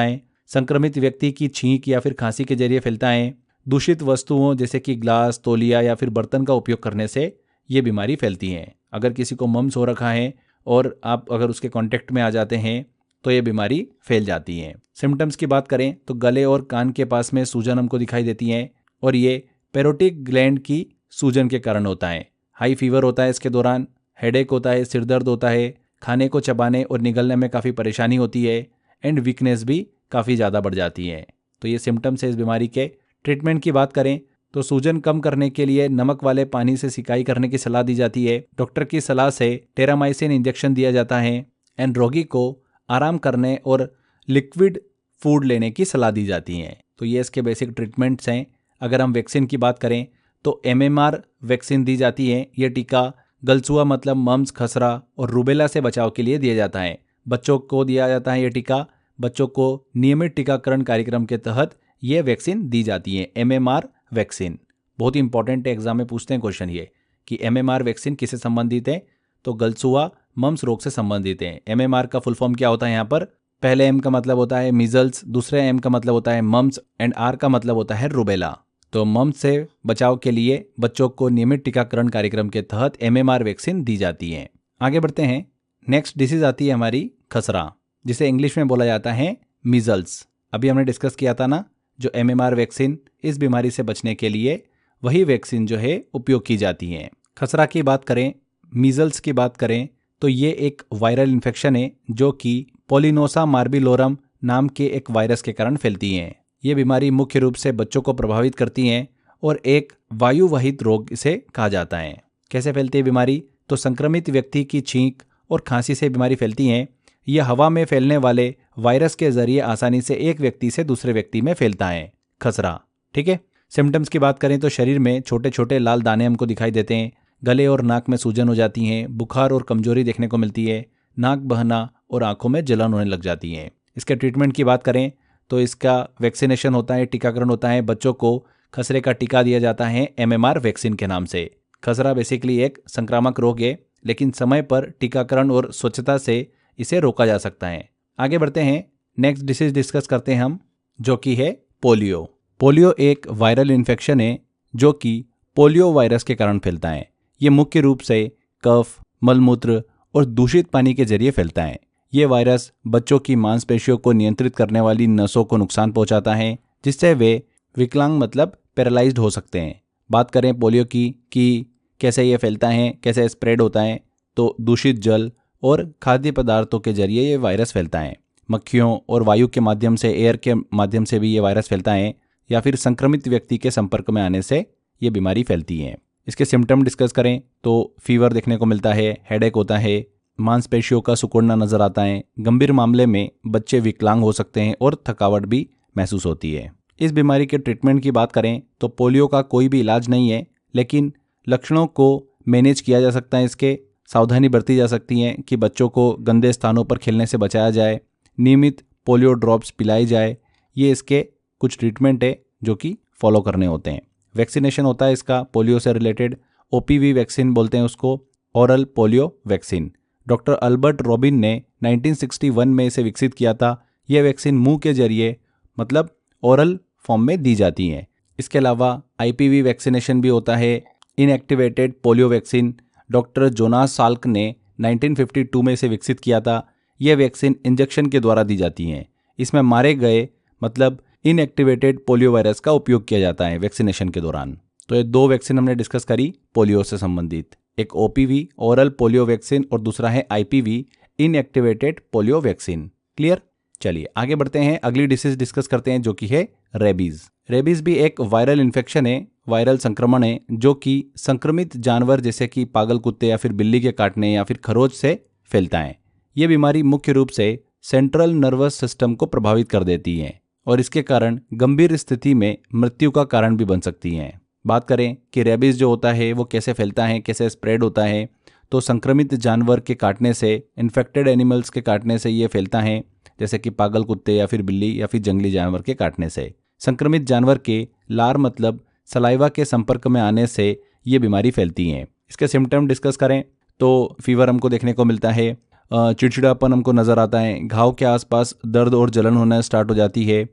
है, संक्रमित व्यक्ति की छींक या फिर खांसी के जरिए फैलता है, दूषित वस्तुओं जैसे कि ग्लास, तौलिया या फिर बर्तन का उपयोग करने से ये बीमारी फैलती है। अगर किसी को मम्स हो रखा है और आप अगर उसके कांटेक्ट में आ जाते हैं तो ये बीमारी फैल जाती है। सिम्टम्स की बात करें तो गले और कान के पास में सूजन हमको दिखाई देती है और ये पेरोटिक ग्लैंड की सूजन के कारण होता है। हाई फीवर होता है इसके दौरान, हेडेक होता है, सिरदर्द होता है, खाने को चबाने और निगलने में काफ़ी परेशानी होती है एंड वीकनेस भी काफ़ी ज़्यादा बढ़ जाती है। तो ये सिम्टम्स है इस बीमारी के। ट्रीटमेंट की बात करें तो सूजन कम करने के लिए नमक वाले पानी से सिकाई करने की सलाह दी जाती है। डॉक्टर की सलाह से टेरामाइसिन इंजेक्शन दिया जाता है एंड रोगी को आराम करने और लिक्विड फूड लेने की सलाह दी जाती है। तो ये इसके बेसिक ट्रीटमेंट्स हैं। अगर हम वैक्सीन की बात करें तो MMR वैक्सीन दी जाती है। ये टीका गलसुआ मतलब मम्स, खसरा और रूबेला से बचाव के लिए दिया जाता है। बच्चों को दिया जाता है ये टीका। बच्चों को नियमित टीकाकरण कार्यक्रम के तहत ये वैक्सीन दी जाती है, MMR वैक्सीन। बहुत ही इंपॉर्टेंट है, एग्जाम में पूछते हैं क्वेश्चन ये कि MMR वैक्सीन किससे संबंधित है, तो गलसुआ मम्स रोग से संबंधित है। MMR का फुल फॉर्म क्या होता है? यहाँ पर पहले M का मतलब होता है मीजल्स, दूसरे M का मतलब होता है मम्स एंड R का मतलब होता है रूबेला। तो मम्स से बचाव के लिए बच्चों को नियमित टीकाकरण कार्यक्रम के तहत MMR वैक्सीन दी जाती है। आगे बढ़ते हैं, नेक्स्ट डिसीज आती है हमारी खसरा, जिसे इंग्लिश में बोला जाता है मीजल्स। अभी हमने डिस्कस किया था ना, जो MMR वैक्सीन इस बीमारी से बचने के लिए वही वैक्सीन जो है उपयोग की जाती है। खसरा की बात करें, मीजल्स की बात करें तो ये एक वायरल इन्फेक्शन है जो कि पोलिनोसा मार्बिलोरम नाम के एक वायरस के कारण फैलती है। ये बीमारी मुख्य रूप से बच्चों को प्रभावित करती है और एक वायुवाहित रोग इसे कहा जाता है। कैसे फैलती है बीमारी? तो संक्रमित व्यक्ति की छींक और खांसी से बीमारी फैलती है। यह हवा में फैलने वाले वायरस के जरिए आसानी से एक व्यक्ति से दूसरे व्यक्ति में फैलता है। खसरा, ठीक है। सिम्टम्स की बात करें तो शरीर में छोटे छोटे लाल दाने हमको दिखाई देते हैं, गले और नाक में सूजन हो जाती हैं, बुखार और कमजोरी देखने को मिलती है, नाक बहना और आंखों में जलन होने लग जाती है। इसके ट्रीटमेंट की बात करें तो इसका वैक्सीनेशन होता है, टीकाकरण होता है। बच्चों को खसरे का टीका दिया जाता है MMR वैक्सीन के नाम से। खसरा बेसिकली एक संक्रामक रोग है, लेकिन समय पर टीकाकरण और स्वच्छता से इसे रोका जा सकता है। आगे बढ़ते हैं, नेक्स्ट डिसीज डिस्कस करते हैं हम, जो कि है पोलियो। पोलियो एक वायरल इन्फेक्शन है जो कि पोलियो वायरस के कारण फैलता है। ये मुख्य रूप से कफ, मलमूत्र और दूषित पानी के जरिए फैलता है। ये वायरस बच्चों की मांसपेशियों को नियंत्रित करने वाली नसों को नुकसान पहुंचाता है, जिससे वे विकलांग मतलब पैरालाइज्ड हो सकते हैं। बात करें पोलियो की कि कैसे ये फैलता है, कैसे स्प्रेड होता है, तो दूषित जल और खाद्य पदार्थों के जरिए ये वायरस फैलता है। मक्खियों और वायु के माध्यम से, एयर के माध्यम से भी ये वायरस फैलता है, या फिर संक्रमित व्यक्ति के संपर्क में आने से ये बीमारी फैलती है। इसके सिम्टम डिस्कस करें तो फीवर देखने को मिलता है, हेडेक होता है, मांसपेशियों का सिकुड़ना नजर आता है। गंभीर मामले में बच्चे विकलांग हो सकते हैं और थकावट भी महसूस होती है। इस बीमारी के ट्रीटमेंट की बात करें तो पोलियो का कोई भी इलाज नहीं है, लेकिन लक्षणों को मैनेज किया जा सकता है। इसके सावधानी बरती जा सकती है कि बच्चों को गंदे स्थानों पर खेलने से बचाया जाए, नियमित पोलियो ड्रॉप्स पिलाई जाए। ये इसके कुछ ट्रीटमेंट है जो कि फॉलो करने होते हैं। वैक्सीनेशन होता है इसका पोलियो से रिलेटेड, OPV वैक्सीन बोलते हैं उसको, oral polio vaccine. Doctor Albert robin ने 1961 में इसे विकसित किया था। यह वैक्सीन मुंह के जरिए मतलब ओरल फॉर्म में दी जाती है। इसके अलावा IPV वैक्सीनेशन भी होता है, inactivated polio vaccine. Doctor Jonas Salk ने 1952 में इसे विकसित किया था। यह वैक्सीन इंजेक्शन के द्वारा दी जाती हैं। इसमें मारे गए मतलब इनएक्टिवेटेड पोलियो वायरस का उपयोग किया जाता है वैक्सीनेशन के दौरान। तो ये दो वैक्सीन हमने डिस्कस करी पोलियो से संबंधित, एक OPV ओरल पोलियो वैक्सीन और दूसरा है IPV inactivated polio vaccine. Clear? चलिए आगे बढ़ते हैं, अगली डिसीज डिस्कस करते हैं जो कि है रेबीज। रेबीज भी एक वायरल इन्फेक्शन है, वायरल संक्रमण है जो कि संक्रमित जानवर जैसे कि पागल कुत्ते या फिर बिल्ली के काटने या फिर खरोच से फैलता है। ये बीमारी मुख्य रूप से सेंट्रल नर्वस सिस्टम को प्रभावित कर देती है और इसके कारण गंभीर स्थिति में मृत्यु का कारण भी बन सकती है। बात करें कि रेबीज जो होता है वो कैसे फैलता है, कैसे स्प्रेड होता है, तो संक्रमित जानवर के काटने से, इन्फेक्टेड एनिमल्स के काटने से ये फैलता है, जैसे कि पागल कुत्ते या फिर बिल्ली या फिर जंगली जानवर के काटने से। संक्रमित जानवर के लार मतलब सलाइवा के संपर्क में आने से ये बीमारी फैलती है। इसके सिम्टम डिस्कस करें तो फीवर हमको देखने को मिलता है, चिड़चिड़ापन हमको नज़र आता है, घाव के आसपास दर्द और जलन होना स्टार्ट हो जाती है।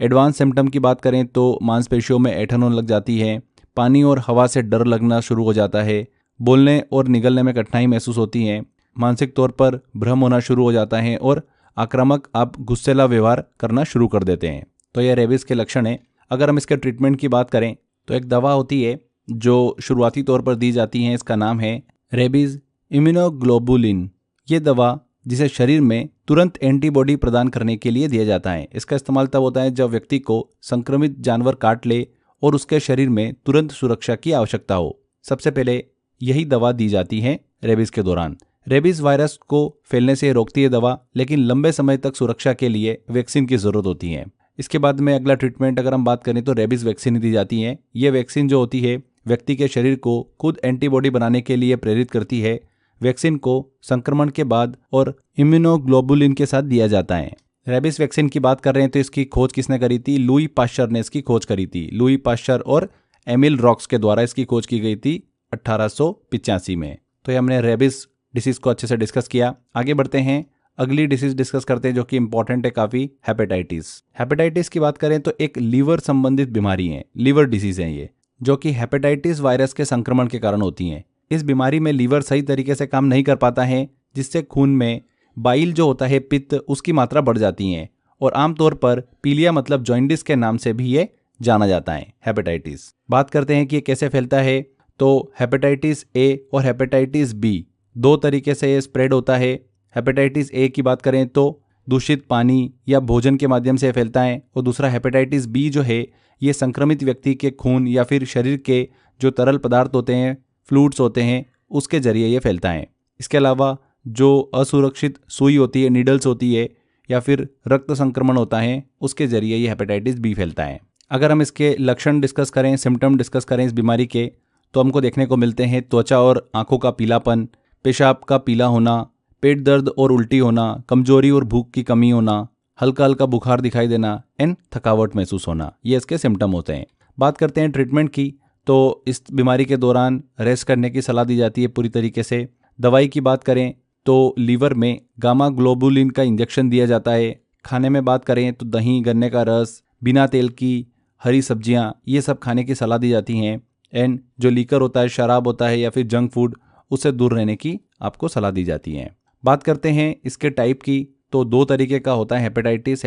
एडवांस सिम्टम की बात करें तो मांसपेशियों में ऐंठन होने लग जाती है, पानी और हवा से डर लगना शुरू हो जाता है, बोलने और निगलने में कठिनाई महसूस होती है, मानसिक तौर पर भ्रम होना शुरू हो जाता है और आक्रामक आप गुस्सेला व्यवहार करना शुरू कर देते हैं। तो ये रेबीज के लक्षण हैं। अगर हम इसके ट्रीटमेंट की बात करें तो एक दवा होती है जो शुरुआती तौर पर दी जाती है, इसका नाम है रेबीज इम्यूनोग्लोबुलिन। ये दवा जिसे शरीर में तुरंत एंटीबॉडी प्रदान करने के लिए दिया जाता है। इसका इस्तेमाल तब होता है जब व्यक्ति को संक्रमित जानवर काट ले और उसके शरीर में तुरंत सुरक्षा की आवश्यकता हो। सबसे पहले यही दवा दी जाती है रेबीज के दौरान। रेबीज वायरस को फैलने से रोकती है दवा, लेकिन लंबे समय तक सुरक्षा के लिए वैक्सीन की जरूरत होती है। इसके बाद में अगला ट्रीटमेंट अगर हम बात करें तो रेबीज वैक्सीन दी जाती है। ये वैक्सीन जो होती है व्यक्ति के शरीर को खुद एंटीबॉडी बनाने के लिए प्रेरित करती है। वैक्सीन को संक्रमण के बाद और इम्यूनोग्लोबुलिन के साथ दिया जाता है। रेबीज वैक्सीन की बात कर रहे हैं तो इसकी खोज किसने करी थी? लुई पाश्चर ने इसकी खोज करी थी। लुई पाश्चर और एमिल रॉक्स के द्वारा इसकी खोज की गई थी 1885 में। तो ये हमने रेबीज डिसीज को अच्छे से डिस्कस किया। आगे बढ़ते हैं, अगली डिसीज डिस्कस करते हैं जो कि इंपॉर्टेंट है काफ़ी, हेपेटाइटिस। हेपेटाइटिस की बात करें तो एक लीवर संबंधित बीमारी है, लीवर डिसीज है ये, जो कि हेपेटाइटिस वायरस के संक्रमण के कारण होती है। इस बीमारी में लीवर सही तरीके से काम नहीं कर पाता है, जिससे खून में बाइल जो होता है, पित्त, उसकी मात्रा बढ़ जाती है और आमतौर पर पीलिया मतलब जॉइंडिस के नाम से भी ये जाना जाता है हेपेटाइटिस। बात करते हैं कि ये कैसे फैलता है, तो हेपेटाइटिस A और हेपेटाइटिस B दो तरीके से ये स्प्रेड होता है। हेपेटाइटिस A की बात करें तो दूषित पानी या भोजन के माध्यम से फैलता है। और दूसरा हेपेटाइटिस बी जो है ये संक्रमित व्यक्ति के खून या फिर शरीर के जो तरल पदार्थ होते हैं, फ्लूइड्स होते हैं, उसके जरिए ये फैलता है। इसके अलावा जो असुरक्षित सुई होती है, नीडल्स होती है, या फिर रक्त संक्रमण होता है, उसके जरिए ये हेपेटाइटिस बी फैलता है। अगर हम इसके लक्षण डिस्कस करें, सिम्टम डिस्कस करें इस बीमारी के, तो हमको देखने को मिलते हैं त्वचा और आंखों का पीलापन, पेशाब का पीला होना, पेट दर्द और उल्टी होना, कमजोरी और भूख की कमी होना, हल्का हल्का बुखार दिखाई देना एंड थकावट महसूस होना, ये इसके सिम्टम होते हैं। बात करते हैं ट्रीटमेंट की, तो इस बीमारी के दौरान रेस्ट करने की सलाह दी जाती है पूरी तरीके से। दवाई की बात करें तो लीवर में गामा ग्लोबुलिन का इंजेक्शन दिया जाता है। खाने में बात करें तो दही, गन्ने का रस, बिना तेल की हरी सब्जियां, ये सब खाने की सलाह दी जाती हैं। एंड जो लीकर होता है, शराब होता है या फिर जंक फूड, उससे दूर रहने की आपको सलाह दी जाती है। बात करते हैं इसके टाइप की, तो 2 तरीके का होता है हेपेटाइटिस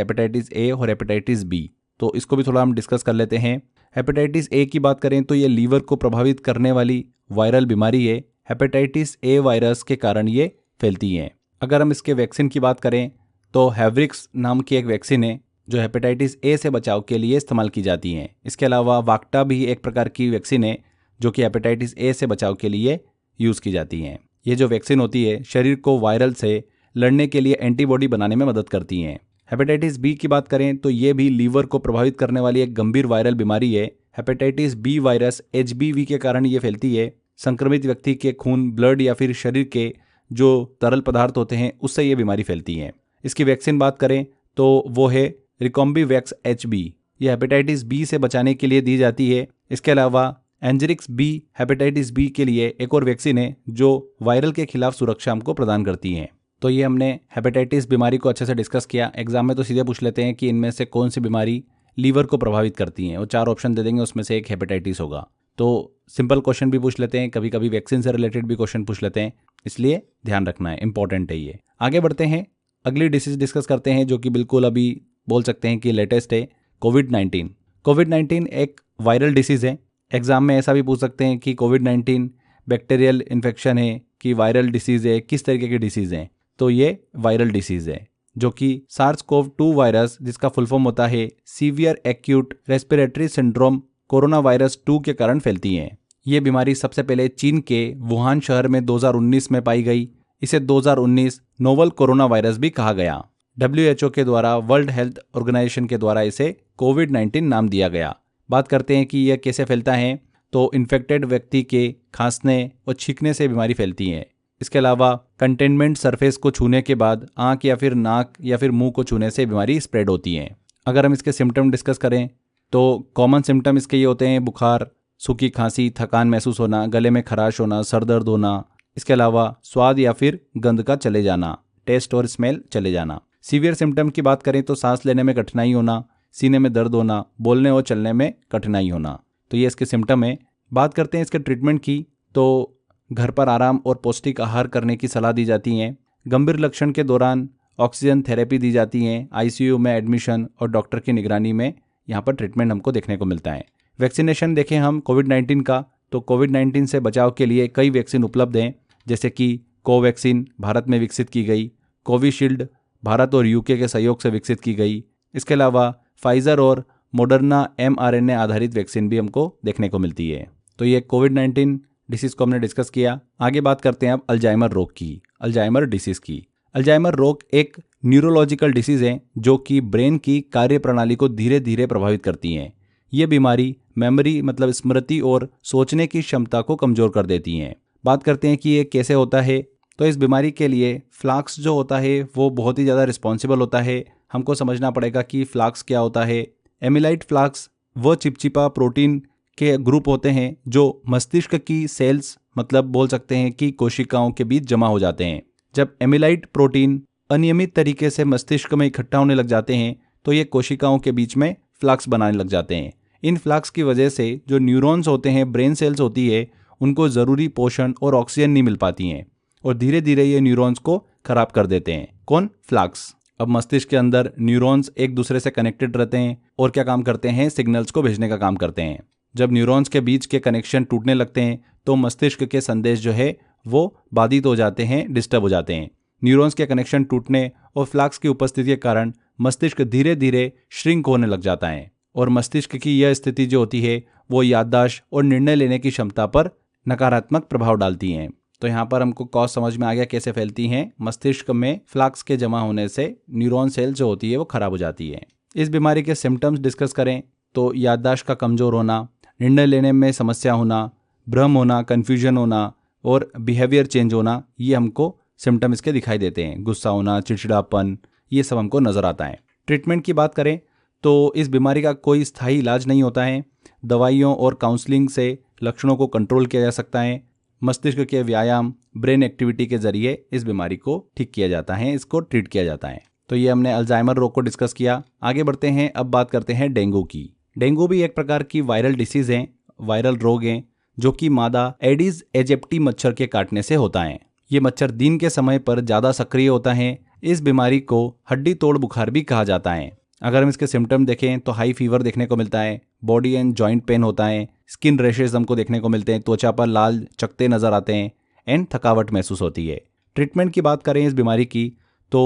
ए और हेपेटाइटिस बी। तो इसको भी थोड़ा हम डिस्कस कर लेते हैं। हेपेटाइटिस ए की बात करें तो ये लीवर को प्रभावित करने वाली वायरल बीमारी है। हेपेटाइटिस ए वायरस के कारण ये फैलती है। अगर हम इसके वैक्सीन की बात करें तो हैवरिक्स नाम की एक वैक्सीन है जो हेपेटाइटिस ए से बचाव के लिए इस्तेमाल की जाती है। इसके अलावा वाक्टा भी एक प्रकार की वैक्सीन है जो कि हेपेटाइटिस ए से बचाव के लिए यूज़ की जाती हैं। ये जो वैक्सीन होती है शरीर को वायरल से लड़ने के लिए एंटीबॉडी बनाने में मदद करती हैं। हेपेटाइटिस बी की बात करें तो ये भी लीवर को प्रभावित करने वाली एक गंभीर वायरल बीमारी है। हेपेटाइटिस बी वायरस HBV के कारण ये फैलती है। संक्रमित व्यक्ति के खून, ब्लड या फिर शरीर के जो तरल पदार्थ होते हैं उससे ये बीमारी फैलती है। इसकी वैक्सीन बात करें तो वो है रिकॉम्बिवैक्स HB। यह हेपेटाइटिस बी से बचाने के लिए दी जाती है। इसके अलावा एंजरिक्स बी हेपेटाइटिस बी के लिए एक और वैक्सीन है जो वायरल के खिलाफ सुरक्षा हमको प्रदान करती है। तो ये हमने हेपेटाइटिस बीमारी को अच्छे से डिस्कस किया। एग्जाम में तो सीधे पूछ लेते हैं कि इनमें से कौन सी बीमारी लीवर को प्रभावित करती है, और 4 ऑप्शन दे देंगे, उसमें से एक हेपेटाइटिस होगा। तो सिंपल क्वेश्चन भी पूछ लेते हैं, कभी कभी वैक्सीन से रिलेटेड भी क्वेश्चन पूछ लेते हैं, इसलिए ध्यान रखना है, इंपॉर्टेंट है ये। आगे बढ़ते हैं, अगली डिसीज डिस्कस करते हैं जो कि बिल्कुल अभी बोल सकते हैं कि लेटेस्ट है, कोविड-19। कोविड-19 एक वायरल डिसीज है। एग्जाम में ऐसा भी पूछ सकते हैं कि कोविड-19 बैक्टीरियल इन्फेक्शन है कि वायरल डिसीज है, किस तरीके की डिसीज है। तो ये वायरल डिसीज है जो कि SARS-CoV-2 वायरस, जिसका फुल फॉर्म होता है severe acute respiratory syndrome corona virus 2 के कारण फैलती है। ये बीमारी सबसे पहले चीन के वुहान शहर में 2019 में पाई गई। इसे 2019 नोवल कोरोना वायरस भी कहा गया। WHO के द्वारा, वर्ल्ड हेल्थ ऑर्गेनाइजेशन के द्वारा इसे कोविड-19 नाम दिया गया। बात करते हैं कि यह कैसे फैलता है, तो इन्फेक्टेड व्यक्ति के खांसने और छींकने से बीमारी फैलती है। इसके अलावा कंटेनमेंट सरफेस को छूने के बाद आंख या फिर नाक या फिर मुंह को छूने से बीमारी स्प्रेड होती है। अगर हम इसके सिम्टम डिस्कस करें तो कॉमन सिम्टम इसके ये होते हैं: बुखार, सूखी खांसी, थकान महसूस होना, गले में खराश होना, सर दर्द होना। इसके अलावा स्वाद या फिर गंध का चले जाना, टेस्ट और स्मेल चले जाना। सीवियर सिम्टम की बात करें तो सांस लेने में कठिनाई होना, सीने में दर्द होना, बोलने और चलने में कठिनाई होना। तो ये इसके सिम्टम है। बात करते हैं इसके ट्रीटमेंट की, तो घर पर आराम और पौष्टिक आहार करने की सलाह दी जाती है। गंभीर लक्षण के दौरान ऑक्सीजन थेरेपी दी जाती है। ICU में एडमिशन और डॉक्टर की निगरानी में यहाँ पर ट्रीटमेंट हमको देखने को मिलता है। वैक्सीनेशन देखें हम कोविड-19 का, तो कोविड-19 से बचाव के लिए कई वैक्सीन उपलब्ध हैं, जैसे कि कोवैक्सीन भारत में विकसित की गई, कोविशील्ड भारत और UK के सहयोग से विकसित की गई। इसके अलावा फाइजर और मॉडर्ना mRNA आधारित वैक्सीन भी हमको देखने को मिलती है। तो ये कोविड-19 डिसीज़ को हमने डिस्कस किया। आगे बात करते हैं अब अल्जाइमर रोग की, अल्जाइमर डिसीज़ की। अल्जाइमर रोग एक न्यूरोलॉजिकल डिसीज़ है जो कि ब्रेन की कार्यप्रणाली को धीरे धीरे प्रभावित करती है। ये बीमारी मेमोरी मतलब स्मृति और सोचने की क्षमता को कमज़ोर कर देती हैं। बात करते हैं कि ये कैसे होता है, तो इस बीमारी के लिए फ्लाक्स जो होता है वो बहुत ही ज़्यादा रिस्पॉन्सिबल होता है। हमको समझना पड़ेगा कि फ्लाक्स क्या होता है। एमिलाइड फ्लाक्स वो चिपचिपा प्रोटीन के ग्रुप होते हैं जो मस्तिष्क की सेल्स मतलब बोल सकते हैं कि कोशिकाओं के बीच जमा हो जाते हैं। जब एमिलाइड प्रोटीन अनियमित तरीके से मस्तिष्क में इकट्ठा होने लग जाते हैं तो ये कोशिकाओं के बीच में फ्लाक्स बनाने लग जाते हैं। इन फ्लाक्स की वजह से जो न्यूरॉन्स होते हैं, ब्रेन सेल्स होती है, उनको ज़रूरी पोषण और ऑक्सीजन नहीं मिल पाती हैं और धीरे धीरे ये न्यूरॉन्स को खराब कर देते हैं। कौन? फ्लाक्स। अब मस्तिष्क के अंदर न्यूरॉन्स एक दूसरे से कनेक्टेड रहते हैं और क्या काम करते हैं? सिग्नल्स को भेजने का काम करते हैं। जब न्यूरॉन्स के बीच के कनेक्शन टूटने लगते हैं तो मस्तिष्क के संदेश जो है वो बाधित हो जाते हैं, डिस्टर्ब हो जाते हैं, न्यूरॉन्स के कनेक्शन टूटने और फ्लाक्स की उपस्थिति के कारण मस्तिष्क धीरे धीरे श्रिंक होने लग जाता है और मस्तिष्क की यह स्थिति जो होती है वो याददाश्त और निर्णय लेने की क्षमता पर नकारात्मक प्रभाव डालती हैं। तो यहाँ पर हमको कॉज समझ में आ गया कैसे फैलती हैं। मस्तिष्क में फ्लाक्स के जमा होने से न्यूरॉन सेल जो होती है वो खराब हो जाती है। इस बीमारी के सिम्टम्स डिस्कस करें तो याददाश्त का कमज़ोर होना, निर्णय लेने में समस्या होना, भ्रम होना, कन्फ्यूजन होना और बिहेवियर चेंज होना, ये हमको सिम्टम इसके दिखाई देते हैं। गुस्सा होना, चिड़चिड़ापन, ये सब हमको नज़र आता है। ट्रीटमेंट की बात करें तो इस बीमारी का कोई स्थायी इलाज नहीं होता है। दवाइयों और काउंसलिंग से लक्षणों को कंट्रोल किया जा सकता है। मस्तिष्क के व्यायाम, ब्रेन एक्टिविटी के जरिए इस बीमारी को ठीक किया जाता है, इसको ट्रीट किया जाता है। तो ये हमने अल्जाइमर रोग को डिस्कस किया। आगे बढ़ते हैं, अब बात करते हैं डेंगू की। डेंगू भी एक प्रकार की वायरल डिसीज़ है, वायरल रोग है, जो कि मादा एडिस एजिप्टी मच्छर के काटने से होता है। ये मच्छर दिन के समय पर ज़्यादा सक्रिय होता है। इस बीमारी को हड्डी तोड़ बुखार भी कहा जाता है। अगर हम इसके सिम्टम देखें तो हाई फीवर देखने को मिलता है, बॉडी एंड जॉइंट पेन होता है, स्किन रैशेज हमको देखने को मिलते हैं, त्वचा पर लाल चकत्ते नजर आते हैं एंड थकावट महसूस होती है। ट्रीटमेंट की बात करें इस बीमारी की तो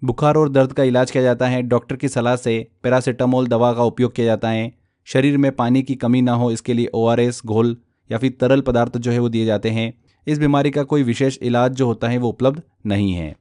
बुखार और दर्द का इलाज किया जाता है। डॉक्टर की सलाह से पैरासीटामोल दवा का उपयोग किया जाता है। शरीर में पानी की कमी ना हो इसके लिए ORS घोल या फिर तरल पदार्थ जो है वो दिए जाते हैं। इस बीमारी का कोई विशेष इलाज जो होता है वो उपलब्ध नहीं है।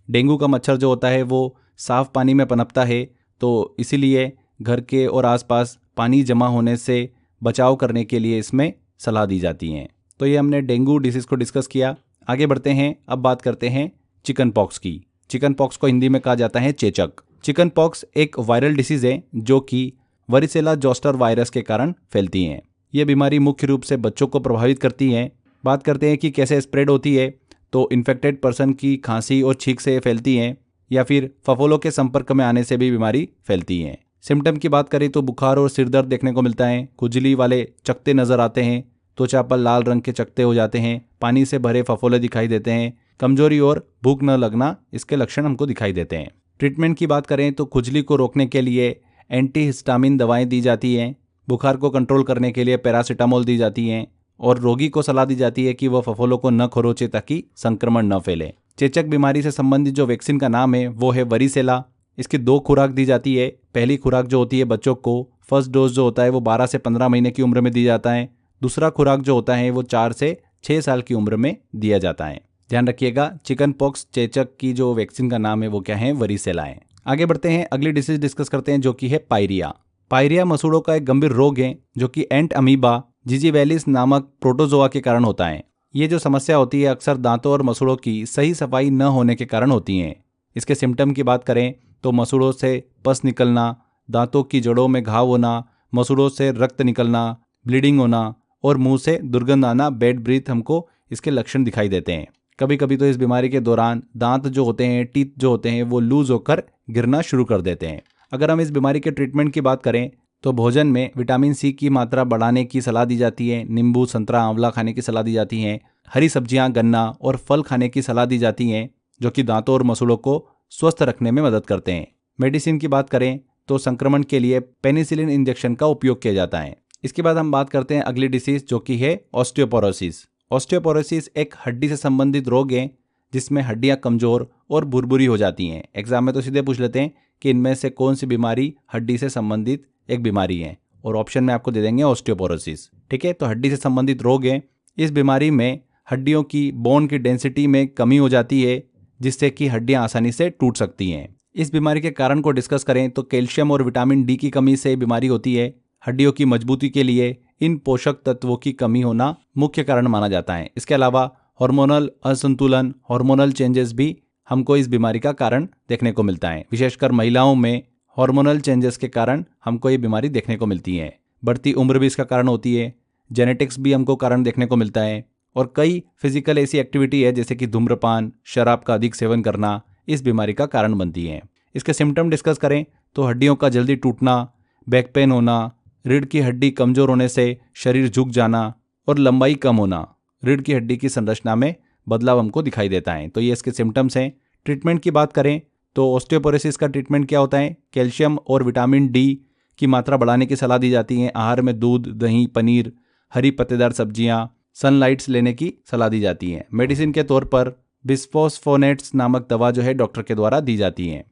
डेंगू का मच्छर जो होता है वो साफ पानी में पनपता है, तो इसीलिए घर के और आसपास पानी जमा होने से बचाव करने के लिए इसमें सलाह दी जाती है। तो ये हमने डेंगू डिसीज़ को डिस्कस किया। आगे बढ़ते हैं, अब बात करते हैं चिकन पॉक्स की। चिकन पॉक्स को हिंदी में कहा जाता है चेचक। चिकन पॉक्स एक वायरल डिसीज़ है जो कि वरिसेला जोस्टर वायरस के कारण फैलती है। ये बीमारी मुख्य रूप से बच्चों को प्रभावित करती है। बात करते हैं कि कैसे स्प्रेड होती है, तो इन्फेक्टेड पर्सन की खांसी और छींक से फैलती है या फिर फफोलों के संपर्क में आने से भी बीमारी फैलती है। सिम्टम की बात करें तो बुखार और सिर दर्द देखने को मिलता है, खुजली वाले चकत्ते नजर आते हैं, त्वचा पर लाल रंग के चकत्ते हो जाते हैं, पानी से भरे फफोले दिखाई देते हैं, कमजोरी और भूख न लगना इसके लक्षण हमको दिखाई देते हैं। ट्रीटमेंट की बात करें तो खुजली को रोकने के लिए एंटीहिस्टामिन दवाएं दी जाती हैं, बुखार को कंट्रोल करने के लिए पैरासीटामोल दी जाती हैं और रोगी को सलाह दी जाती है कि वह फफोलों को न खरोचे ताकि संक्रमण न फैले। चेचक बीमारी से संबंधित जो वैक्सीन का नाम है वो है वरिसेला। इसकी 2 खुराक दी जाती है। पहली खुराक जो होती है बच्चों को फर्स्ट डोज जो होता है वो 12 से 15 महीने की उम्र में दी जाता है। दूसरा खुराक जो होता है वो 4 से 6 साल की उम्र में दिया जाता है। ध्यान रखिएगा, चिकन पॉक्स चेचक की जो वैक्सीन का नाम है वो क्या है, वरिसेला है। आगे बढ़ते हैं, अगली डिसीज डिस्कस करते हैं जो कि है पायरिया। पायरिया मसूड़ों का एक गंभीर रोग है जो कि एंट अमीबा जिजीवेलिस नामक प्रोटोजोआ के कारण होता है। ये जो समस्या होती है अक्सर दांतों और मसूड़ों की सही सफाई न होने के कारण होती हैं। इसके सिम्टम की बात करें तो मसूड़ों से पस निकलना, दांतों की जड़ों में घाव होना, मसूड़ों से रक्त निकलना, ब्लीडिंग होना और मुंह से दुर्गंध आना, बैड ब्रीथ हमको इसके लक्षण दिखाई देते हैं। कभी कभी तो इस बीमारी के दौरान दांत जो होते हैं, टीथ जो होते हैं वो लूज होकर गिरना शुरू कर देते हैं। अगर हम इस बीमारी के ट्रीटमेंट की बात करें तो भोजन में विटामिन सी की मात्रा बढ़ाने की सलाह दी जाती है। नींबू, संतरा, आंवला खाने की सलाह दी जाती है। हरी सब्जियां, गन्ना और फल खाने की सलाह दी जाती हैं जो कि दांतों और मसूड़ों को स्वस्थ रखने में मदद करते हैं। मेडिसिन की बात करें तो संक्रमण के लिए पेनिसिलिन इंजेक्शन का उपयोग किया जाता है। इसके बाद हम बात करते हैं अगली डिसीज जो कि है ऑस्टियोपोरोसिस। ऑस्टियोपोरोसिस एक हड्डी से संबंधित रोग है जिसमें हड्डियां कमजोर और भुरभुरी हो जाती हैं। एग्जाम में तो सीधे पूछ लेते हैं कि इनमें से कौन सी बीमारी हड्डी से संबंधित एक बीमारी है, और ऑप्शन में आपको दे देंगे ऑस्टियोपोरोसिस। ठीक है, तो हड्डी से संबंधित रोग है। इस बीमारी में हड्डियों की बोन की डेंसिटी में कमी हो जाती है जिससे कि हड्डियां आसानी से टूट सकती हैं। इस बीमारी के कारण को डिस्कस करें तो कैल्शियम और विटामिन डी की कमी से बीमारी होती है। हड्डियों की मजबूती के लिए इन पोषक तत्वों की कमी होना मुख्य कारण माना जाता है। इसके अलावा हार्मोनल असंतुलन, हार्मोनल चेंजेस भी हमको इस बीमारी का कारण देखने को मिलता है। विशेषकर महिलाओं में हार्मोनल चेंजेस के कारण हमको ये बीमारी देखने को मिलती है। बढ़ती उम्र भी इसका कारण होती है। जेनेटिक्स भी हमको कारण देखने को मिलता है और कई फिजिकल ऐसी एक्टिविटी है जैसे कि धूम्रपान, शराब का अधिक सेवन करना इस बीमारी का कारण बनती है। इसके सिम्टम डिस्कस करें तो हड्डियों का जल्दी टूटना, बैक पेन होना, रीढ़ की हड्डी कमजोर होने से शरीर झुक जाना और लंबाई कम होना, रीढ़ की हड्डी की संरचना में बदलाव हमको दिखाई देता है। तो ये इसके सिम्टम्स हैं। ट्रीटमेंट की बात करें तो ऑस्टियोपोरोसिस का ट्रीटमेंट क्या होता है, कैल्शियम और विटामिन डी की मात्रा बढ़ाने की सलाह दी जाती है। आहार में दूध, दही, पनीर, हरी पत्तेदार सब्जियां, सनलाइट्स लेने की सलाह दी जाती है। मेडिसिन के तौर पर बिस्फोस्फोनेट्स नामक दवा जो है डॉक्टर के द्वारा दी जाती है।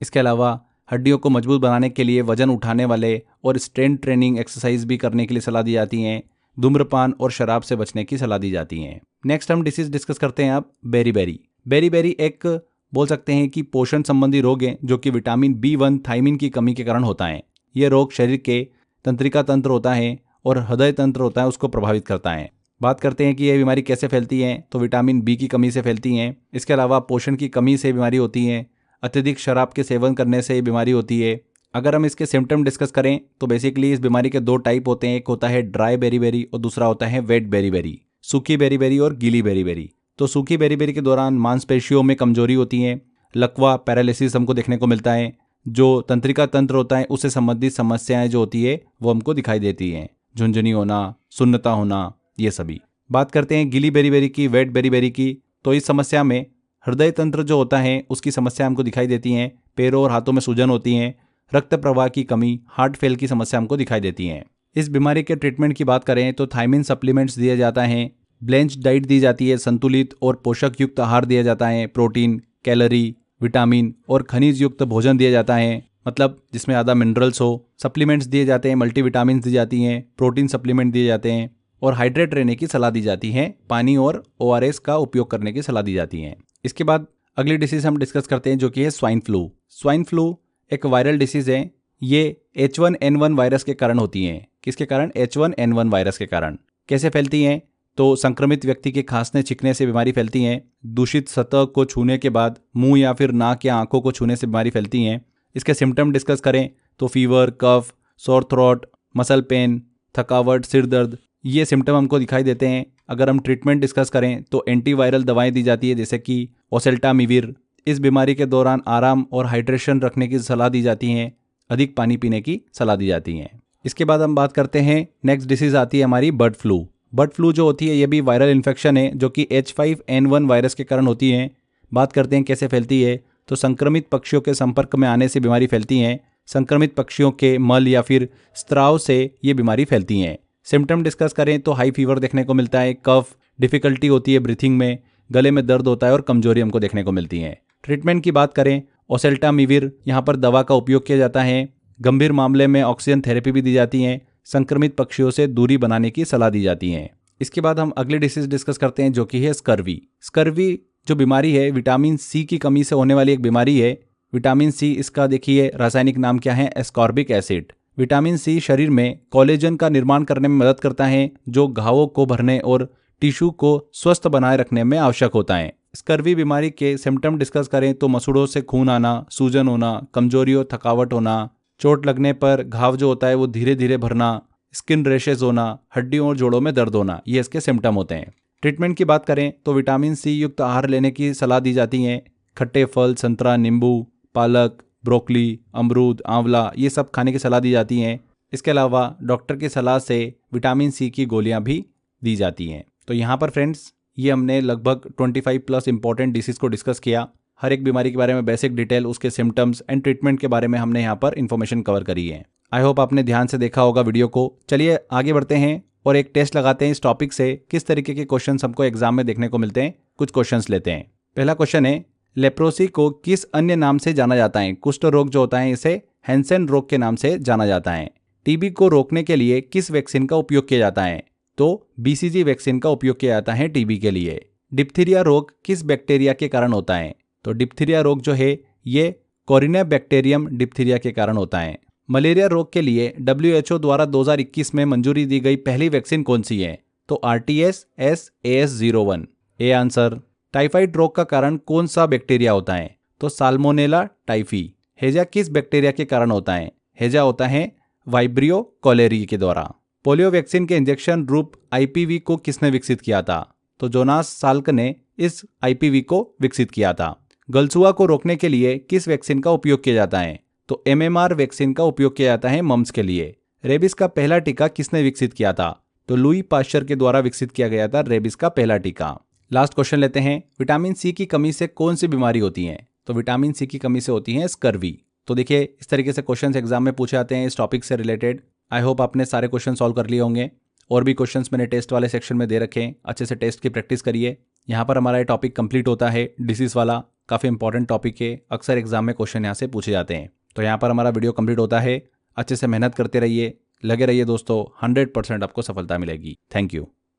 इसके अलावा हड्डियों को मजबूत बनाने के लिए वजन उठाने वाले और स्ट्रेंथ ट्रेनिंग एक्सरसाइज भी करने के लिए सलाह दी जाती हैं। धूम्रपान और शराब से बचने की सलाह दी जाती है। नेक्स्ट हम डिसीज डिस्कस करते हैं अब बेरीबेरी। बेरीबेरी एक बोल सकते हैं कि पोषण संबंधी रोग है जो कि विटामिन B1 थायमिन की कमी के कारण होता है। यह रोग शरीर के तंत्रिका तंत्र होता है और हृदय तंत्र होता है उसको प्रभावित करता है। बात करते हैं कि यह बीमारी कैसे फैलती है, तो विटामिन B की कमी से फैलती है। इसके अलावा पोषण की कमी से बीमारी होती है। अत्यधिक शराब के सेवन करने से बीमारी होती है। अगर हम इसके सिम्टम डिस्कस करें तो बेसिकली इस बीमारी के दो टाइप होते हैं, एक होता है ड्राई बेरीबेरी और दूसरा होता है वेट बेरीबेरी, सूखी बेरीबेरी और गीली बेरीबेरी। तो सूखी बेरीबेरी के दौरान मांसपेशियों में कमजोरी होती है, लकवा पैरालिसिस हमको देखने को मिलता है, जो तंत्रिका तंत्र होता है उससे संबंधित समस्याएं जो होती है वो हमको दिखाई देती हैं, झुंझुनी होना, सुन्नता होना, ये सभी। बात करते हैं गीली बेरीबेरी की, वेट बेरीबेरी की, तो इस समस्या में हृदय तंत्र जो होता है उसकी समस्या हमको दिखाई देती हैं, पैरों और हाथों में सूजन होती है, रक्त प्रवाह की कमी, हार्ट फेल की समस्या हमको दिखाई देती है। इस बीमारी के ट्रीटमेंट की बात करें तो थायमिन सप्लीमेंट्स दिया जाता है, ब्लेंच डाइट दी जाती है, संतुलित और पोषक युक्त आहार दिया जाता है, प्रोटीन, कैलोरी, विटामिन और खनिज युक्त भोजन दिया जाता है, मतलब जिसमें ज़्यादा मिनरल्स हो। सप्लीमेंट्स दिए जाते हैं, मल्टीविटामिन दी जाती हैं, प्रोटीन सप्लीमेंट दिए जाते हैं और हाइड्रेट रहने की सलाह दी जाती है। पानी और ORS का उपयोग करने की सलाह दी जाती है। इसके बाद अगली डिसीज हम डिस्कस करते हैं जो कि है स्वाइन फ्लू। स्वाइन फ्लू एक वायरल डिसीज है। ये H1N1 वायरस के कारण होती हैं। किसके कारण? H1N1 वायरस के कारण। कैसे फैलती हैं? तो संक्रमित व्यक्ति के खांसने छिंकने से बीमारी फैलती हैं। दूषित सतह को छूने के बाद मुंह या फिर नाक या आंखों को छूने से बीमारी फैलती हैं। इसके सिम्टम डिस्कस करें तो फीवर, कफ, सोर थ्रोट, मसल पेन, थकावट, सिर दर्द, ये सिम्टम हमको दिखाई देते हैं। अगर हम ट्रीटमेंट डिस्कस करें तो एंटीवायरल दवाएं दी जाती है जैसे कि ओसेल्टामिविर। इस बीमारी के दौरान आराम और हाइड्रेशन रखने की सलाह दी जाती है, अधिक पानी पीने की सलाह दी जाती है। इसके बाद हम बात करते हैं, नेक्स्ट डिसीज आती है हमारी बर्ड फ्लू। बर्ड फ्लू जो होती है ये भी वायरल इन्फेक्शन है जो कि H5N1 वायरस के कारण होती है। बात करते हैं कैसे फैलती है, तो संक्रमित पक्षियों के संपर्क में आने से बीमारी फैलती है। संक्रमित पक्षियों के मल या फिर स्त्राव से ये बीमारी फैलती हैं। सिम्टम डिस्कस करें तो हाई फीवर देखने को मिलता है, कफ, डिफिकल्टी होती है ब्रीथिंग में, गले में दर्द होता है और कमजोरी हमको देखने को मिलती है। ट्रीटमेंट की बात करें, ओसेल्टामिविर यहाँ पर दवा का उपयोग किया जाता है। गंभीर मामले में ऑक्सीजन थेरेपी भी दी जाती है। संक्रमित पक्षियों से दूरी बनाने की सलाह दी जाती है। इसके बाद हम अगली डिसीज डिस्कस करते हैं जो कि है स्कर्वी। स्कर्वी जो बीमारी है विटामिन C की कमी से होने वाली एक बीमारी है। विटामिन C, इसका देखिए रासायनिक नाम क्या है, एस्कॉर्बिक एसिड। विटामिन C शरीर में कोलेजन का निर्माण करने में मदद करता है जो घावों को भरने और टिश्यू को स्वस्थ बनाए रखने में आवश्यक होता है। स्कर्वी बीमारी के सिम्टम डिस्कस करें तो मसूड़ों से खून आना, सूजन होना, कमजोरी और थकावट होना, चोट लगने पर घाव जो होता है वो धीरे धीरे भरना, स्किन रैशेज होना, हड्डियों और जोड़ों में दर्द होना, ये इसके सिम्टम होते हैं। ट्रीटमेंट की बात करें तो विटामिन C युक्त आहार लेने की सलाह दी जाती है। खट्टे फल, संतरा, नींबू, पालक, ब्रोकली, अमरूद, आंवला, ये सब खाने की सलाह दी जाती है। इसके अलावा डॉक्टर की सलाह से विटामिन C की गोलियां भी दी जाती हैं। तो यहाँ पर फ्रेंड्स ये हमने लगभग 25+ इंपॉर्टेंट डिसीज को डिस्कस किया। हर एक बीमारी के बारे में बेसिक डिटेल, उसके सिम्टम्स एंड ट्रीटमेंट के बारे में हमने यहाँ पर इन्फॉर्मेशन कवर करी है। आई होप आपने ध्यान से देखा होगा वीडियो को। चलिए आगे बढ़ते हैं और एक टेस्ट लगाते हैं इस टॉपिक से किस तरीके के क्वेश्चंस हमको एग्जाम में देखने को मिलते हैं। कुछ क्वेश्चंस लेते हैं। पहला क्वेश्चन है, लेप्रोसी को किस अन्य नाम से जाना जाता है? कुष्ठ रोग जो होता है इसे हैंसेन रोग के नाम से जाना जाता है। टीबी को रोकने के लिए किस वैक्सीन का उपयोग किया जाता है? तो BCG वैक्सीन का उपयोग किया जाता है टीबी के लिए। डिप्थीरिया रोग किस बैक्टीरिया के कारण होता है? तो डिप्थीरिया रोग जो है ये कोरिनेबैक्टीरियम डिप्थीरिया के कारण होता है। मलेरिया रोग के लिए WHO द्वारा 2021 में मंजूरी दी गई पहली वैक्सीन कौन सी है? तो RTS-AS01। A answer. टाइफाइड रोग का कारण कौन सा बैक्टीरिया होता है? तो साल्मोनेला टाइफी। हैजा किस बैक्टीरिया के कारण होता है? हैजा होता है वाइब्रियो कोलेरी के द्वारा। पोलियो वैक्सीन के इंजेक्शन रूप IPV को किसने विकसित किया था? तो जोनास साल्क ने इस IPV को विकसित किया था। गलसुआ को रोकने के लिए किस वैक्सीन का उपयोग किया जाता है? तो MMR वैक्सीन का उपयोग किया जाता है मम्स के लिए। रेबिस का पहला टीका किसने विकसित किया था? तो लुई पाश्चर के द्वारा विकसित किया गया था रेबिस का पहला टीका। लास्ट क्वेश्चन लेते हैं, विटामिन C की कमी से कौन सी बीमारी होती है? तो विटामिन C की कमी से होती है स्कर्वी। तो देखिए इस तरीके से क्वेश्चंस एग्जाम में पूछे जाते हैं इस टॉपिक से रिलेटेड। आई होप आपने सारे क्वेश्चन सॉल्व कर लिए होंगे। और भी क्वेश्चंस मैंने टेस्ट वाले सेक्शन में दे रखे हैं, अच्छे से टेस्ट की प्रैक्टिस करिए। यहाँ पर हमारा ये टॉपिक कंप्लीट होता है। डिसीज वाला काफ़ी इंपॉर्टेंट टॉपिक है, अक्सर एग्जाम में क्वेश्चन यहाँ से पूछे जाते हैं। तो यहाँ पर हमारा वीडियो कंप्लीट होता है। अच्छे से मेहनत करते रहिए, लगे रहिए दोस्तों, 100% आपको सफलता मिलेगी। Thank you.